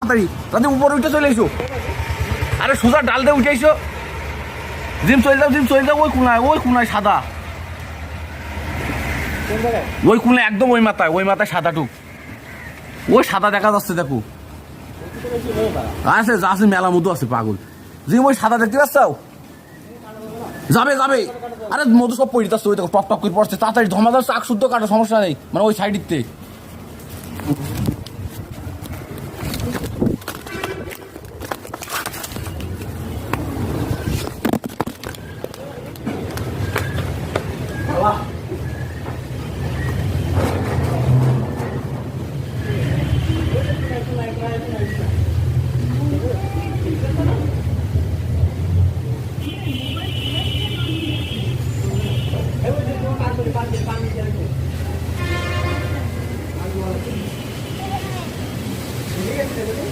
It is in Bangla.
তাড়াতাড়ি তাদের উপরে উঠে চলে এসো। আরে সোজা ডাল দিয়ে উঠে এসো। জিম চলে যাও ওই কোনায় সাদা, ওই কোনায় একদম ওই মাথায় সাদা টুক, ওই সাদা দেখা যাচ্ছে দেখো। আছে আছে মেলা মধু আছে পাগল। জিম ওই সাদা দেখতে পাচ্ছ? যাবে আরে মধু সব পড়ে যাচ্ছে, ওই দেখো টক টক করে পড়ছে। তাড়াতাড়ি ধমা যাচ্ছে, আখ শুদ্ধ কাটো, সমস্যা নেই, মানে ওই সাইড দিতে।